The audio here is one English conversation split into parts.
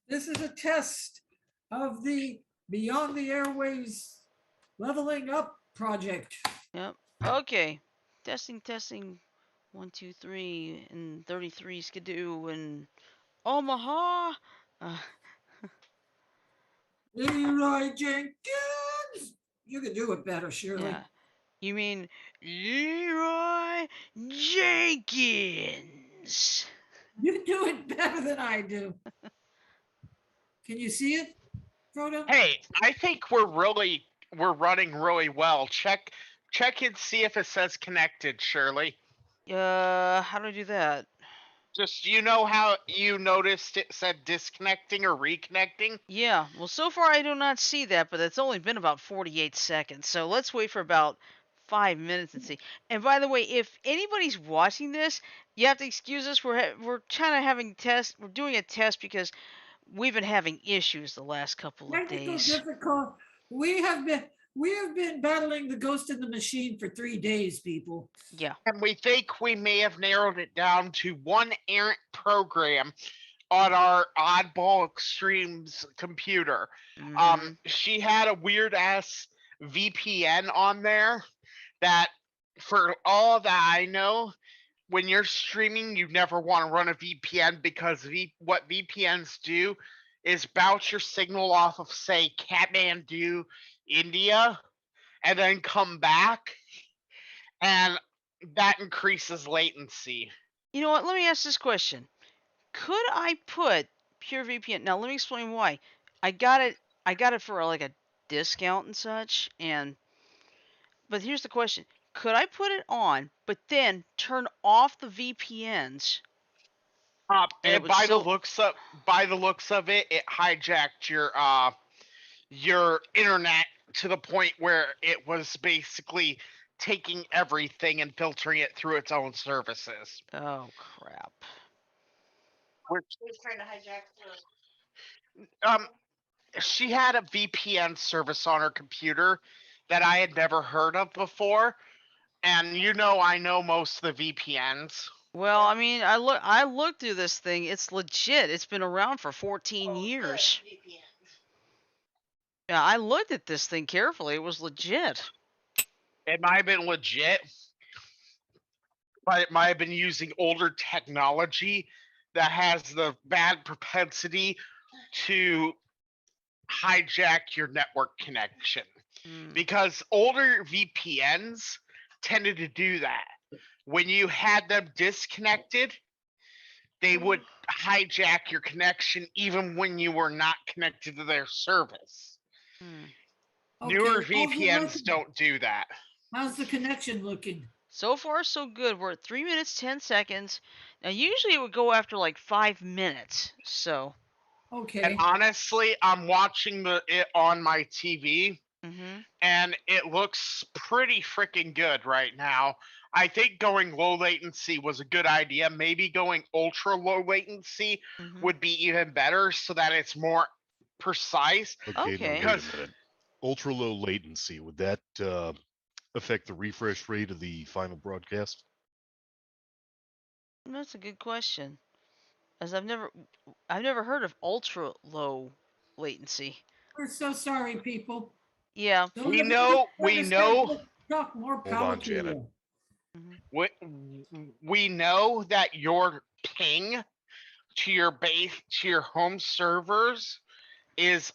This is a test of the Beyond the Airways Leveling Up project. Yep. Okay. Testing, testing. 1, 2, 3, and 33 Skidoo and Omaha. Uh, Leroy Jenkins! You could do it better, Shirley. yeah. You mean Leroy Jenkins? You do it better than I do. Can you see it, Frodo? Hey, I think we're running really well. Check and see if it says connected, Shirley. How do I do that? Just you know how you noticed it said disconnecting or reconnecting? Yeah, well, so far I do not see that, but it's only been about 48 seconds. So let's wait for about 5 minutes and see. And by the way, if anybody's watching this, you have to excuse us. We're kind of having test. We're doing a test because we've been having issues the last couple of Technical days. difficult. We have been battling the ghost in the machine for 3 days, people. Yeah. And we think we may have narrowed it down to one errant program on our Oddball Extremes computer. Mhm. She had a weird ass VPN on there that, for all that I know, when you're streaming, you never want to run a VPN because what VPNs do is bounce your signal off of, say, Kathmandu, India, and then come back, and that increases latency. You know what? Let me ask this question. Could I put Pure VPN? Now let me explain why. I got it. I got it for like a discount and such. But here's the question: could I put it on, but then turn off the VPNs, and it would By the still? looks of it, it hijacked your internet to the point where it was basically taking everything and filtering it through its own services. Oh crap! Which is trying to hijack she had a VPN service on her computer that I had never heard of before, and I know most of the VPNs. Well, I mean, I looked through this thing. It's legit. It's been around for 14 years. Yeah, I looked at this thing carefully. It was legit. It might have been legit, but it might have been using older technology that has the bad propensity to hijack your network connection. Because older VPNs tended to do that. When you had them disconnected, they would hijack your connection even when you were not connected to their service. Newer VPNs don't do that. How's the connection looking? So far, so good. We're at 3 minutes, 10 seconds. Now, usually it would go after like 5 minutes. So. Okay. And honestly, I'm watching it on my TV, and it looks pretty freaking good right now. I think going low latency was a good idea. Maybe going ultra low latency would be even better so that it's more precise. Okay. Now, wait a minute. Ultra low latency, would that affect the refresh rate of the final broadcast? That's a good question. As I've never heard of ultra low latency. We're so sorry, people. Yeah. We know. Talk more power. Hold on, Janet. We know that your ping to your home servers is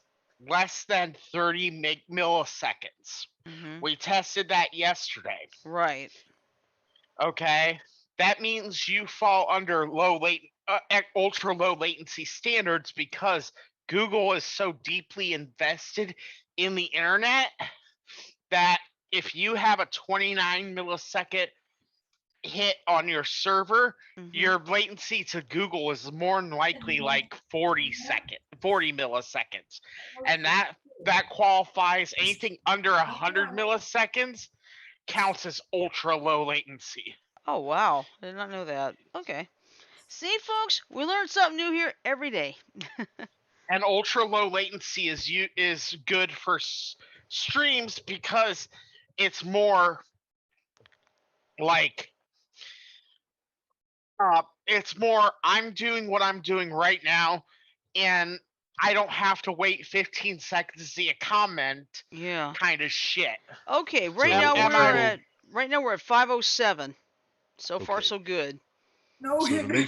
less than 30 milliseconds. We tested that yesterday. Right. Okay. That means you fall under ultra low latency standards because Google is so deeply invested in the internet that if you have a 29 millisecond hit on your server, your latency to Google is more than likely like 40 milliseconds. And that qualifies. Anything under 100 milliseconds counts as ultra low latency. Oh, wow. I did not know that. Okay. See, folks, we learn something new here every day. And ultra low latency is good for streams because it's more like I'm doing what I'm doing right now. and I don't have to wait 15 seconds to see a comment Yeah. kind of shit. Okay, right So now after we're I- at 507. So far Okay. so good. No So to hiccup. make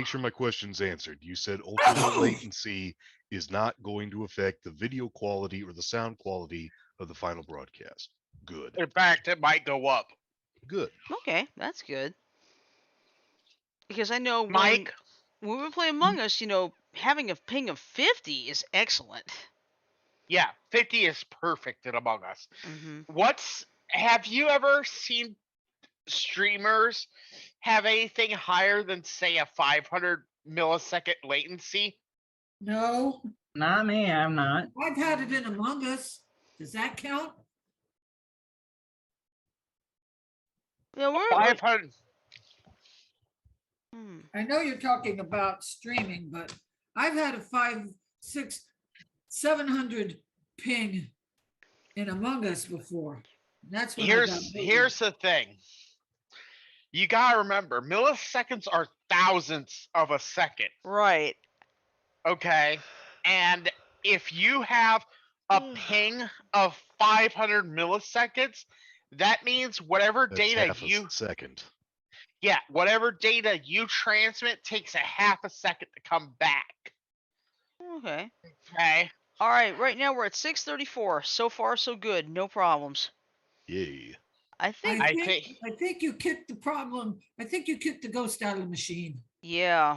sure my question's answered, you said ultra low latency is not going to affect the video quality or the sound quality of the final broadcast. Good. In fact, it might go up. Good. Okay, that's good. Because I know Mike, when we play Among Us, having a ping of 50 is excellent. yeah, 50 is perfect in Among Us. Mhm. Have you ever seen streamers have anything higher than, say, a 500 millisecond latency? No, Not me, I'm not. I've had it in Among Us. Does that count? Yeah, we're 500. I know you're talking about streaming, but I've had a 5, 6, 700 ping in Among Us before. And that's when I got Here's the thing. You gotta remember, milliseconds are thousandths of a second. right. Okay, and if you have a ping of 500 milliseconds, that means whatever That's data half a second. whatever data you transmit takes a half a second to come back. Okay. Okay. All right, right now we're at 634. So far so good. No problems. Yay. I think I think I think you kicked the problem. I think you kicked the ghost out of the machine. yeah.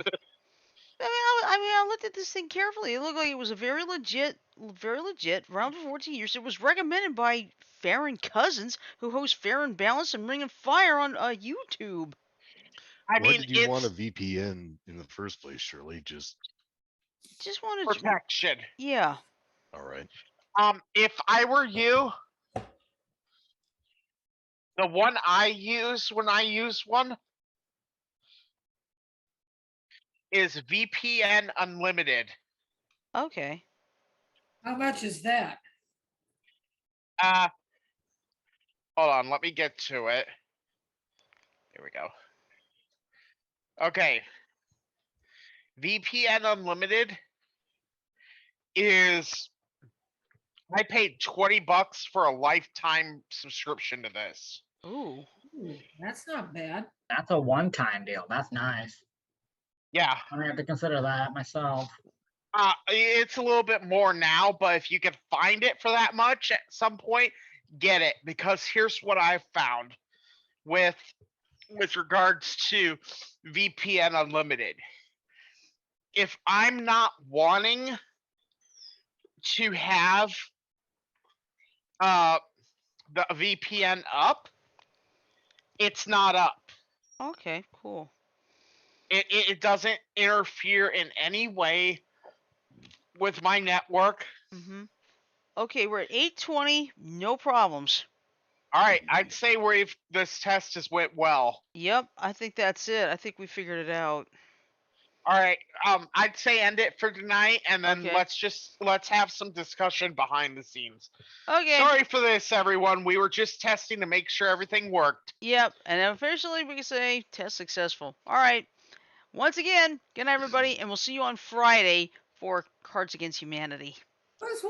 I looked at this thing carefully. It looked like it was a very legit, around for 14 years. It was recommended by Farron Cousins, who hosts Farron Balance and Ring of Fire on YouTube. I Why mean did you want a it's VPN in the first place, Shirley? Just Just wanted to, protection. yeah. all right. If I were you, the one I use when I use one is VPN Unlimited. Okay. How much is that? Uh Hold on, let me get to it. Here we go. Okay. VPN Unlimited is I paid $20 for a lifetime subscription to this. Ooh. Ooh, that's not bad. That's a one-time deal. That's nice. Yeah. I'm gonna have to consider that myself. It's a little bit more now, but if you can find it for that much at some point, get it. Because here's what I've found with regards to VPN Unlimited. If I'm not wanting to have the VPN up, it's not up. Okay, cool. It doesn't interfere in any way with my network. Mhm. Okay, we're at 820. No problems. All right, I'd say this test has went well. Yep, I think that's it. I think we figured it out. All right, I'd say end it for tonight, and then Okay. let's have some discussion behind the scenes. Okay. Sorry for this, everyone. We were just testing to make sure everything worked. Yep, and officially we can say test successful. All right. Once again, good night, everybody, and we'll see you on Friday for Cards Against Humanity. Where's